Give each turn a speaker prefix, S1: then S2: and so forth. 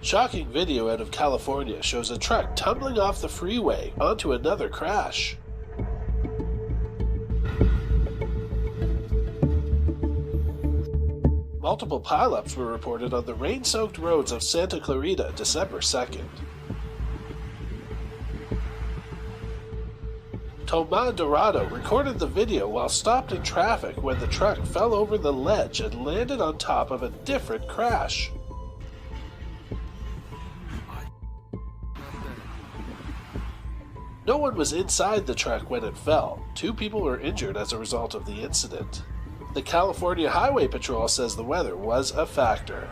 S1: Shocking video out of California shows a truck tumbling off the freeway onto another crash. Multiple pileups were reported on the rain-soaked roads of Santa Clarita December 2nd. Tomás Dorado recorded the video while stopped in traffic when the truck fell over the ledge and landed on top of a different crash. No one was inside the truck when it fell. 2 people were injured as a result of the incident. The California Highway Patrol says the weather was a factor.